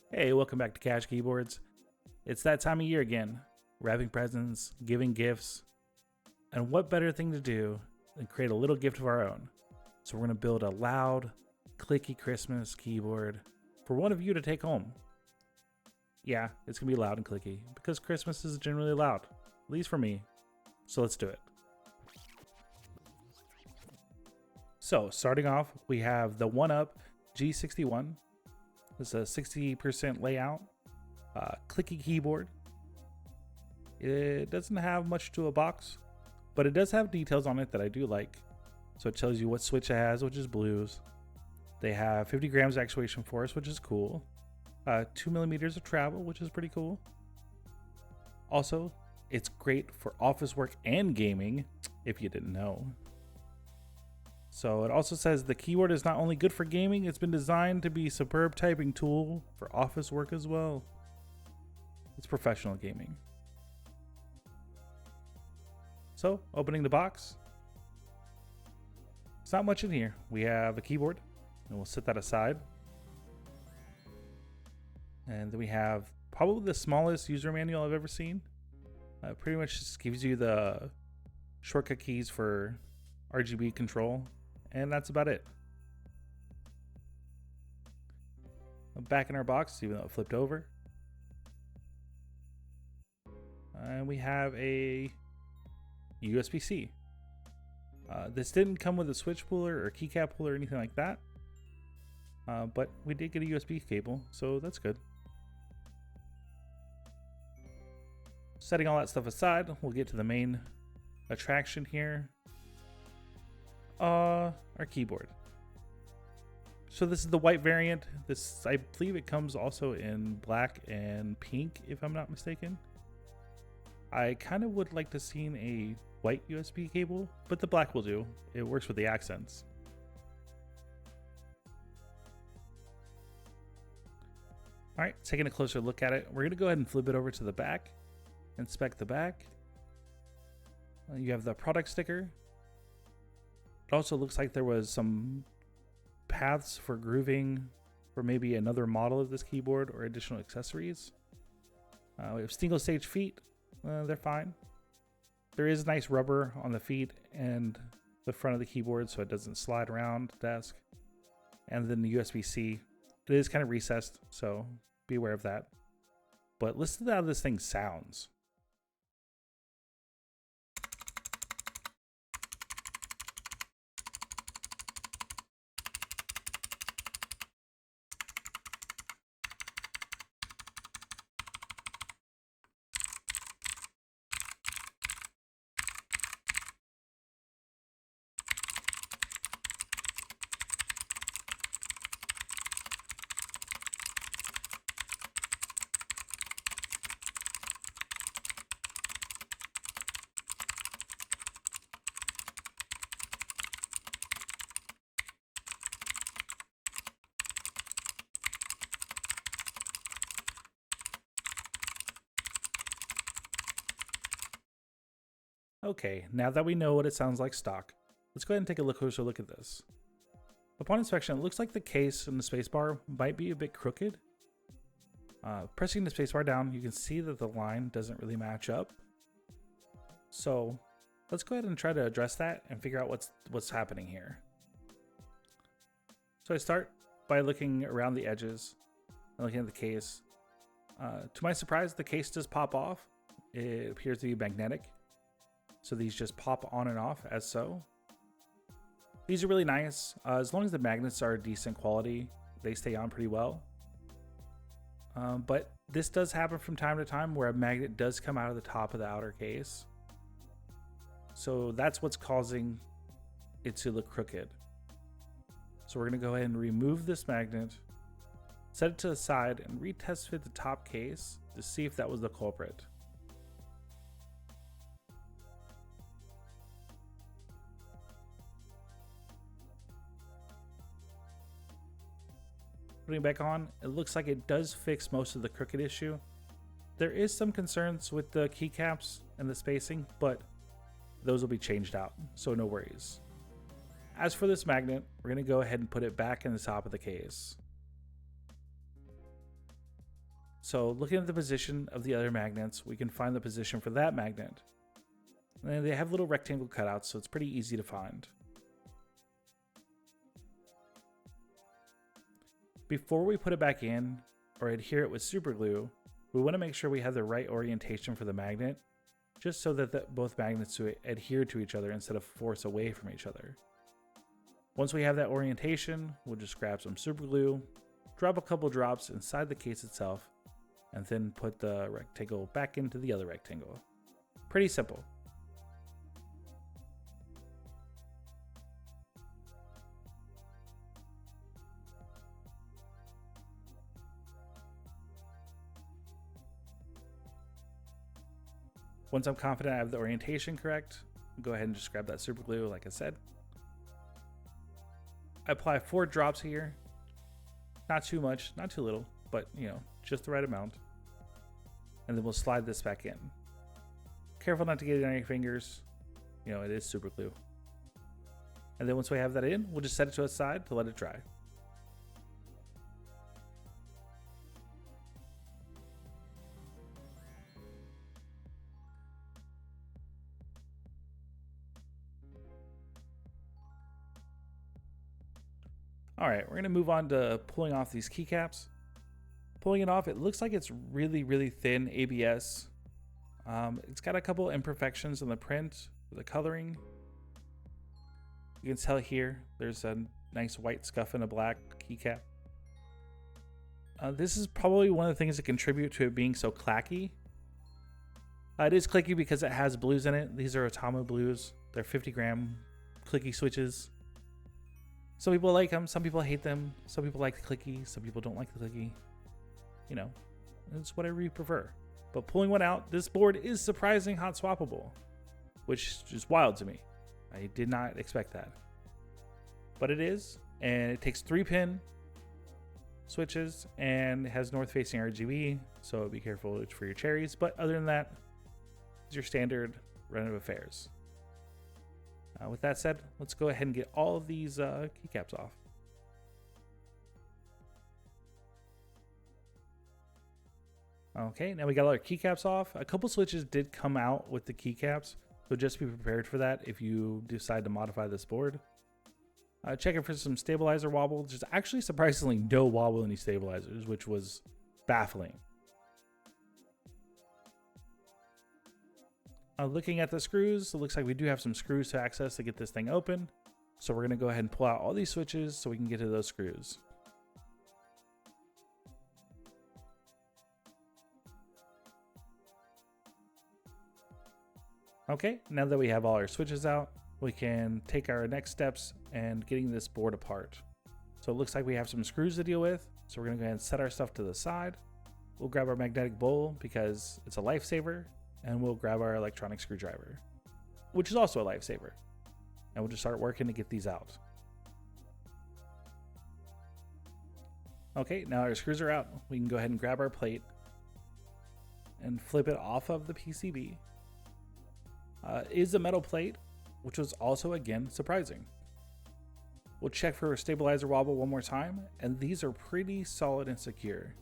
Hey, welcome back to Cash Keyboards. It's that time of year again. Wrapping presents, giving gifts, and what better thing to do than create a little gift of our own. So we're going to build a loud, clicky Christmas keyboard for one of you to take home. Yeah, it's going to be loud and clicky because Christmas is generally loud, at least for me. So let's do it. So starting off, we have the 1UP G61. It's a 60% layout, clicky keyboard. It doesn't have much to a box, but it does have details on it that I do like. So it tells you what switch it has, which is blues. They have 50 grams actuation force, which is cool. 2 millimeters of travel, which is pretty cool. Also, it's great for office work and gaming, if you didn't know. So it also says the keyboard is not only good for gaming, it's been designed to be a superb typing tool for office work as well. It's professional gaming. So opening the box, it's not much in here. We have a keyboard, and we'll set that aside. And then we have probably the smallest user manual I've ever seen. Pretty much just gives you the shortcut keys for RGB control. And that's about it. Back in our box, even though it flipped over. And we have a USB-C. This didn't come with a switch puller or keycap puller or anything like that. But we did get a USB cable, so that's good. Setting all that stuff aside, we'll get to the main attraction here. Our keyboard. So this is the white variant. This, I believe it comes also in black and pink, if I'm not mistaken. I kind of would like to see a white USB cable, but the black will do. It works with the accents. All right, taking a closer look at it, we're gonna go ahead and flip it over to the back. Inspect the back. You have the product sticker. It also looks like there was some paths for grooving for maybe another model of this keyboard or additional accessories. We have single stage feet. They're fine. There is nice rubber on the feet and the front of the keyboard so it doesn't slide around the desk. And then the USB-C. It is kind of recessed, so be aware of that. But listen to how this thing sounds. Okay, now that we know what it sounds like stock, let's go ahead and take a closer look at this. Upon inspection, it looks like the case and the spacebar might be a bit crooked. Pressing the spacebar down, you can see that the line doesn't really match up. So let's go ahead and try to address that and figure out what's happening here. So I start by looking around the edges and looking at the case. To my surprise, the case does pop off. It appears to be magnetic. So these just pop on and off as so. These are really nice. As long as the magnets are decent quality, they stay on pretty well. But this does happen from time to time where a magnet does come out of the top of the outer case. So that's what's causing it to look crooked. So we're gonna go ahead and remove this magnet, set it to the side, and retest fit the top case to see if that was the culprit. Putting it back on, it looks like it does fix most of the crooked issue. There is some concerns with the keycaps and the spacing, but those will be changed out, so no worries. As for this magnet, we're going to go ahead and put it back in the top of the case. So looking at the position of the other magnets, we can find the position for that magnet. And they have little rectangle cutouts, so it's pretty easy to find. Before we put it back in or adhere it with super glue, we want to make sure we have the right orientation for the magnet, just so that both magnets adhere to each other instead of force away from each other. Once we have that orientation, we'll just grab some super glue, drop a couple drops inside the case itself, and then put the rectangle back into the other rectangle. Pretty simple. Once I'm confident I have the orientation correct, go ahead and just grab that super glue like I said. I apply 4 drops here. Not too much, not too little, but you know, just the right amount. And then we'll slide this back in. Careful not to get it on your fingers. You know, it is super glue. And then once we have that in, we'll just set it to the side to let it dry. All right, we're gonna move on to pulling off these keycaps. Pulling it off, it looks like it's really, really thin ABS. It's got a couple imperfections in the print, the coloring. You can tell here, there's a nice white scuff and a black keycap. This is probably one of the things that contribute to it being so clacky. It is clicky because it has blues in it. These are Atama blues. They're 50-gram clicky switches. Some people like them, some people hate them, some people like the clicky, some people don't like the clicky. You know, it's whatever you prefer. But pulling one out, this board is surprising hot swappable, which is just wild to me. I did not expect that. But it is, and it takes 3-pin switches and has north-facing RGB, so be careful for your cherries. But other than that, it's your standard run of affairs. With that said, let's go ahead and get all of these keycaps off. Okay, now we got all our keycaps off. A couple switches did come out with the keycaps, so just be prepared for that if you decide to modify this board. Checking for some stabilizer wobble. There's actually surprisingly no wobble in these stabilizers, which was baffling. Looking at the screws, it looks like we do have some screws to access to get this thing open. So we're going to go ahead and pull out all these switches so we can get to those screws. Okay, now that we have all our switches out, we can take our next steps and getting this board apart. So it looks like we have some screws to deal with. So we're going to go ahead and set our stuff to the side. We'll grab our magnetic bowl because it's a lifesaver. And we'll grab our electronic screwdriver, which is also a lifesaver. And we'll just start working to get these out. Okay, now our screws are out. We can go ahead and grab our plate and flip it off of the PCB. It is a metal plate, which was also, again, surprising. We'll check for a stabilizer wobble one more time, and these are pretty solid and secure.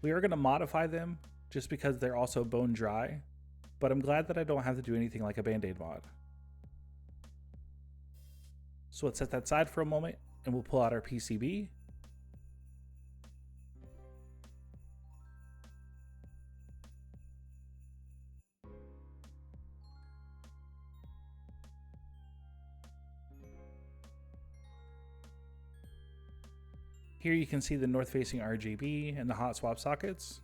We are going to modify them just because they're also bone dry, but I'm glad that I don't have to do anything like a Band-Aid mod. So let's set that aside for a moment and we'll pull out our PCB. Here you can see the north-facing RGB and the hot swap sockets.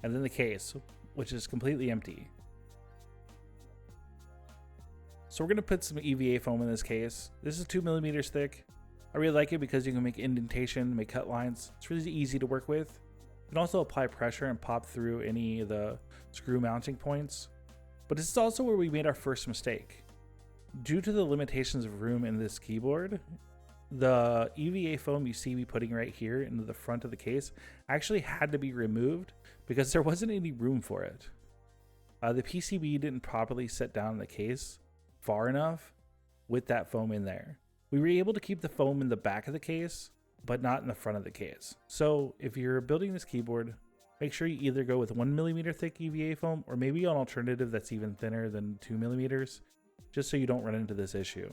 And then the case, which is completely empty. So we're going to put some EVA foam in this case. This is 2mm thick. I really like it because you can make indentation, make cut lines. It's really easy to work with. You can also apply pressure and pop through any of the screw mounting points. But this is also where we made our first mistake. Due to the limitations of room in this keyboard, the EVA foam you see me putting right here into the front of the case actually had to be removed because there wasn't any room for it. The PCB didn't properly set down the case far enough with that foam in there. We were able to keep the foam in the back of the case, but not in the front of the case. So if you're building this keyboard, make sure you either go with 1mm thick EVA foam or maybe an alternative that's even thinner than 2mm, just so you don't run into this issue.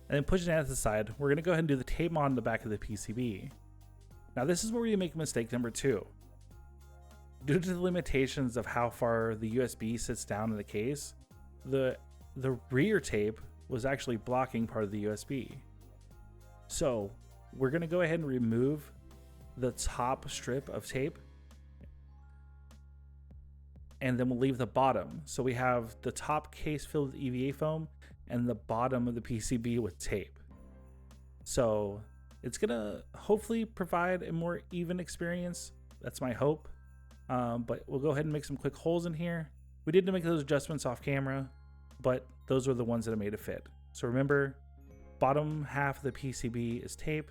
And then pushing that to the side, we're going to go ahead and do the tape on the back of the PCB. Now this is where you make mistake number 2. Due to the limitations of how far the USB sits down in the case, the rear tape was actually blocking part of the USB. So we're going to go ahead and remove the top strip of tape, and then we'll leave the bottom. So we have the top case filled with EVA foam and the bottom of the PCB with tape. So it's gonna hopefully provide a more even experience. That's my hope. But we'll go ahead and make some quick holes in here. We did make those adjustments off camera, but those were the ones that made it fit. So remember, bottom half of the PCB is tape,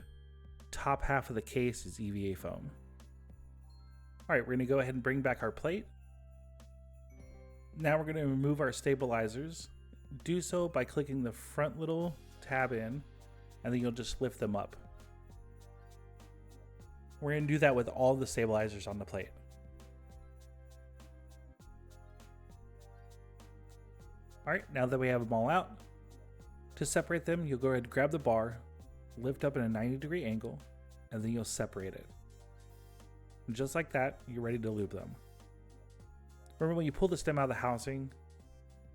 top half of the case is EVA foam. All right, we're gonna go ahead and bring back our plate. Now we're gonna remove our stabilizers. Do so by clicking the front little tab in, and then you'll just lift them up. We're going to do that with all the stabilizers on the plate. Alright, now that we have them all out, to separate them, you'll go ahead and grab the bar, lift up in a 90-degree angle, and then you'll separate it. And just like that, you're ready to lube them. Remember, when you pull the stem out of the housing,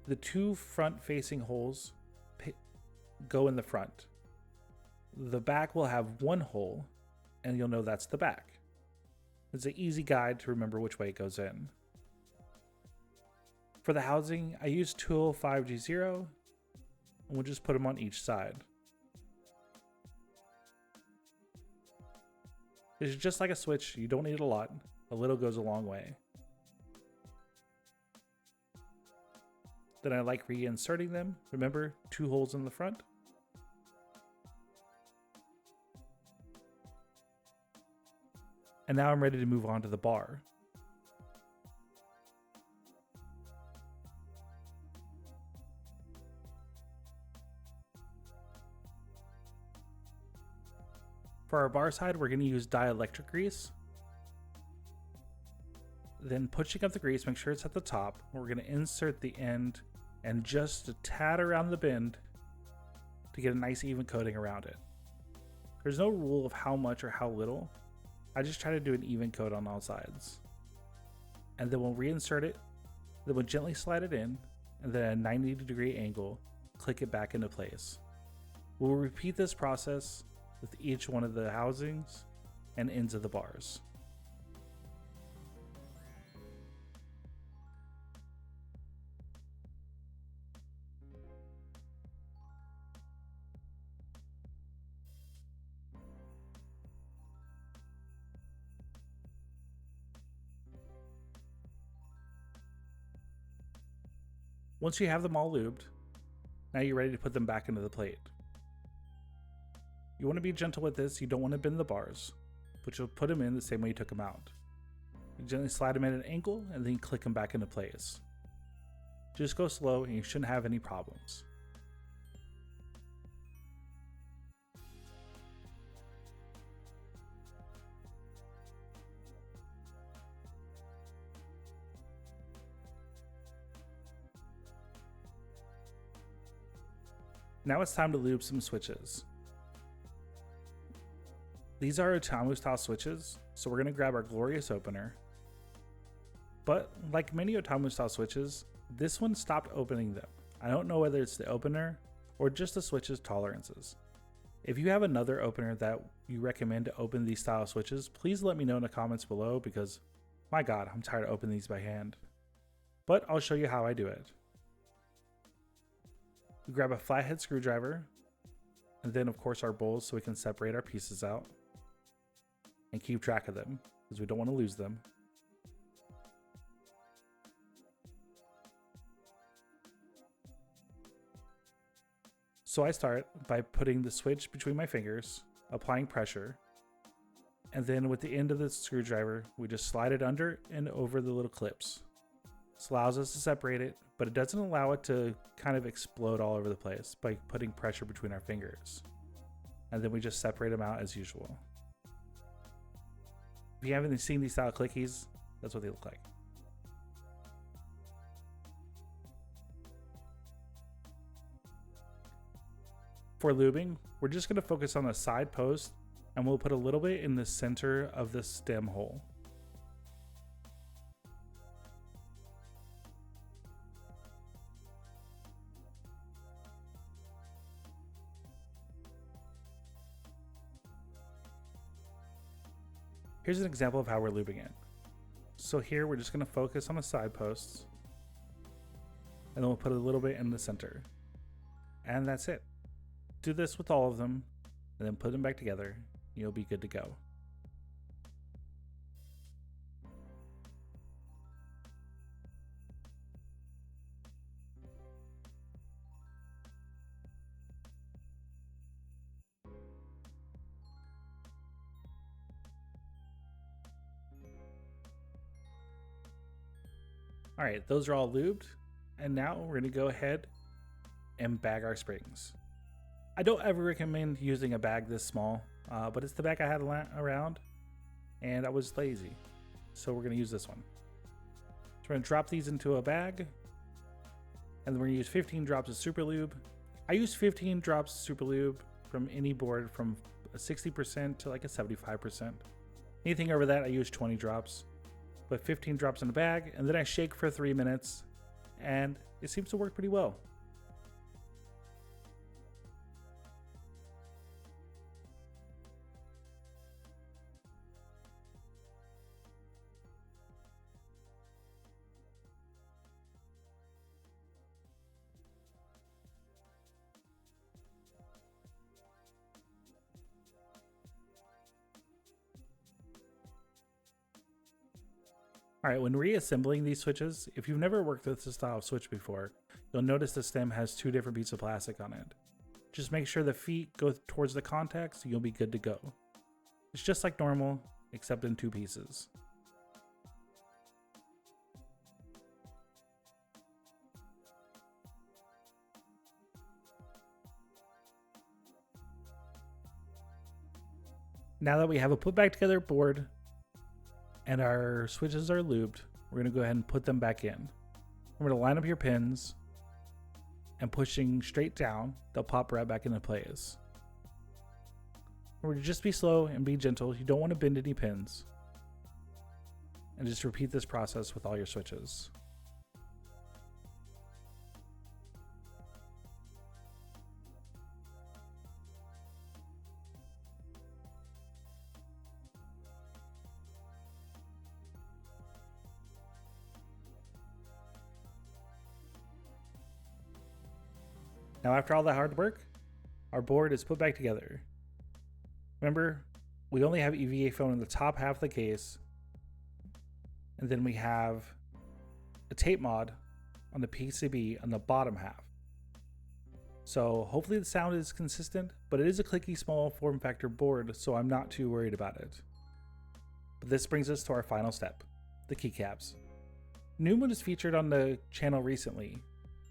the 2 front-facing holes go in the front. The back will have 1 hole, and you'll know that's the back. It's an easy guide to remember which way it goes in. For the housing, I use 205G0, and we'll just put them on each side. It's just like a switch. You don't need a lot. A little goes a long way. Then I like reinserting them. Remember, 2 holes in the front. And now I'm ready to move on to the bar. For our bar side, we're going to use dielectric grease. Then pushing up the grease, make sure it's at the top. We're going to insert the end and just a tad around the bend to get a nice even coating around it. There's no rule of how much or how little. I just try to do an even coat on all sides. And then we'll reinsert it, then we'll gently slide it in, and then at a 90-degree angle, click it back into place. We'll repeat this process with each one of the housings and ends of the bars. Once you have them all lubed, now you're ready to put them back into the plate. You want to be gentle with this, you don't want to bend the bars, but you'll put them in the same way you took them out. You gently slide them at an angle and then click them back into place. Just go slow and you shouldn't have any problems. Now it's time to lube some switches. These are Otamu style switches, so we're going to grab our glorious opener. But like many Otamu style switches, this one stopped opening them. I don't know whether it's the opener or just the switch's tolerances. If you have another opener that you recommend to open these style switches, please let me know in the comments below because, my god, I'm tired of opening these by hand. But I'll show you how I do it. We grab a flathead screwdriver, and then of course our bowls so we can separate our pieces out and keep track of them because we don't want to lose them. So I start by putting the switch between my fingers, applying pressure, and then with the end of the screwdriver, we just slide it under and over the little clips. This allows us to separate it, but it doesn't allow it to kind of explode all over the place by putting pressure between our fingers. And then we just separate them out as usual. If you haven't seen these style clickies, that's what they look like. For lubing, we're just going to focus on the side post and we'll put a little bit in the center of the stem hole. Here's an example of how we're lubing it. So here we're just going to focus on the side posts and then we'll put a little bit in the center. And that's it. Do this with all of them and then put them back together. You'll be good to go. All right, those are all lubed. And now we're gonna go ahead and bag our springs. I don't ever recommend using a bag this small, but it's the bag I had around and I was lazy. So we're gonna use this one. So we're gonna drop these into a bag and then we're gonna use 15 drops of super lube. I use 15 drops of super lube from any board from a 60% to like a 75%. Anything over that, I use 20 drops, but 15 drops in a bag and then I shake for 3 minutes and it seems to work pretty well. Alright, when reassembling these switches, if you've never worked with this style of switch before, you'll notice the stem has 2 different pieces of plastic on it. Just make sure the feet go towards the contacts and you'll be good to go. It's just like normal, except in 2 pieces. Now that we have a put back together board, and our switches are lubed, we're gonna go ahead and put them back in. We're gonna line up your pins and pushing straight down, they'll pop right back into place. We're gonna just be slow and be gentle. You don't want to bend any pins. And just repeat this process with all your switches. Now after all that hard work, our board is put back together. Remember, we only have EVA foam in the top half of the case, and then we have a tape mod on the PCB on the bottom half. So hopefully the sound is consistent, but it is a clicky small form factor board, so I'm not too worried about it. But this brings us to our final step, the keycaps. Newman is featured on the channel recently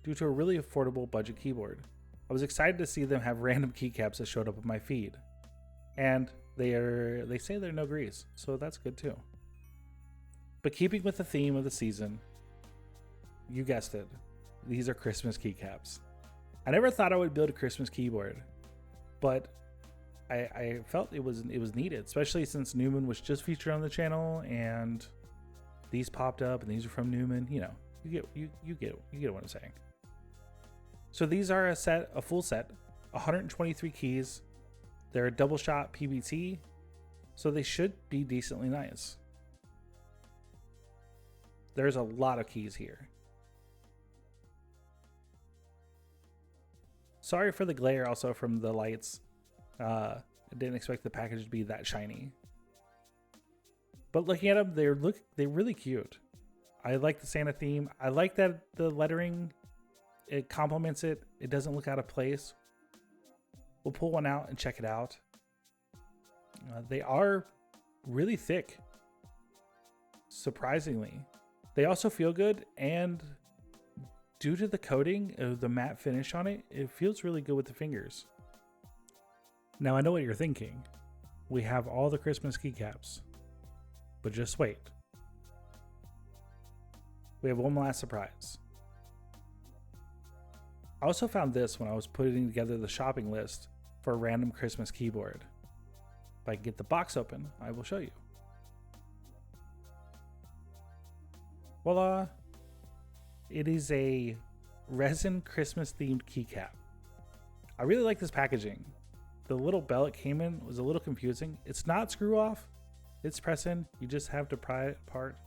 due to a really affordable budget keyboard. I was excited to see them have random keycaps that showed up on my feed. And they say they're no grease, so that's good too. But keeping with the theme of the season, you guessed it, these are Christmas keycaps. I never thought I would build a Christmas keyboard, but I felt it was needed, especially since Newman was just featured on the channel and these popped up and these are from Newman. You know, you get what I'm saying. So these are a full set, 123 keys. They're a double shot PBT, so they should be decently nice. There's a lot of keys here. Sorry for the glare also from the lights. I didn't expect the package to be that shiny. But looking at them, they're really cute. I like the Santa theme. I like that the lettering, it complements it. It doesn't look out of place. We'll pull one out and check it out. They are really thick, surprisingly. They also feel good, and due to the coating of the matte finish on it, it feels really good with the fingers. Now I know what you're thinking. We have all the Christmas keycaps, but just wait. We have one last surprise. I also found this when I was putting together the shopping list for a random Christmas keyboard. If I can get the box open, I will show you. Voila! It is a resin Christmas themed keycap. I really like this packaging. The little bell it came in was a little confusing. It's not screw off, it's press in. You just have to pry it apart.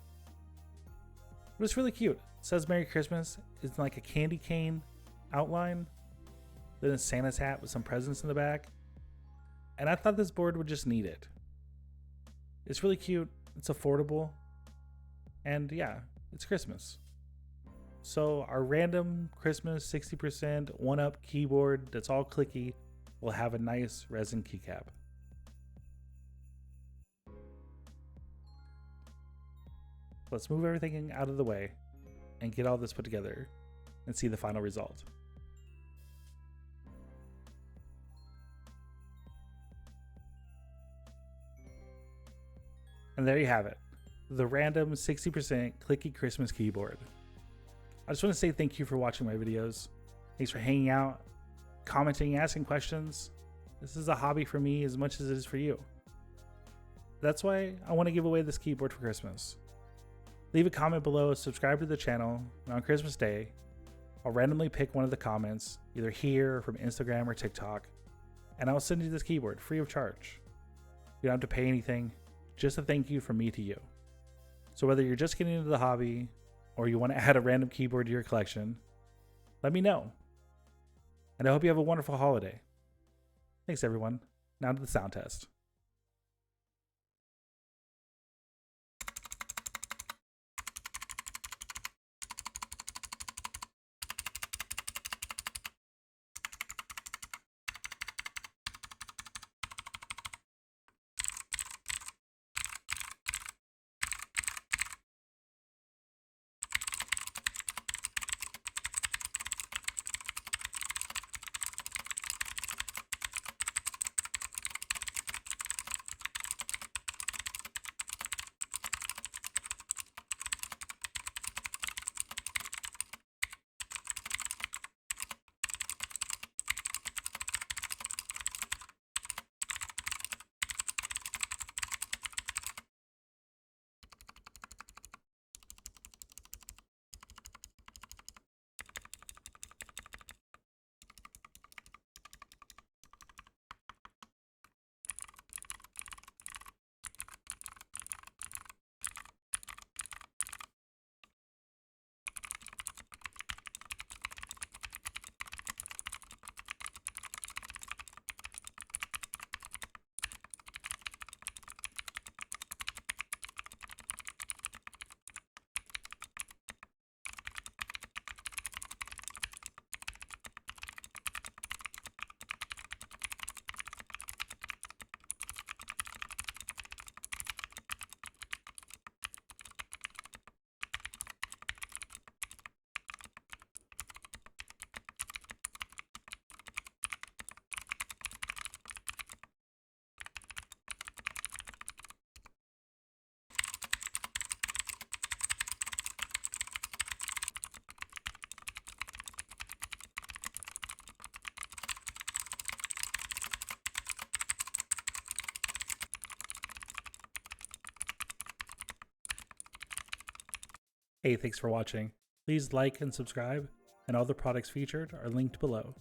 But it's really cute. It says Merry Christmas. It's like a candy cane outline. Then a Santa's hat with some presents in the back. And I thought this board would just need it. It's really cute. It's affordable. And yeah, it's Christmas. So our random Christmas 60% 1-up keyboard that's all clicky will have a nice resin keycap. Let's move everything out of the way and get all this put together and see the final result. And there you have it, the random 60% clicky Christmas keyboard. I just want to say thank you for watching my videos. Thanks for hanging out, commenting, asking questions. This is a hobby for me as much as it is for you. That's why I want to give away this keyboard for Christmas. Leave a comment below, subscribe to the channel, and on Christmas Day, I'll randomly pick one of the comments, either here or from Instagram or TikTok, and I'll send you this keyboard free of charge. You don't have to pay anything, just a thank you from me to you. So whether you're just getting into the hobby, or you want to add a random keyboard to your collection, let me know. And I hope you have a wonderful holiday. Thanks everyone. Now to the sound test. Hey, thanks for watching. Please like and subscribe, and all the products featured are linked below.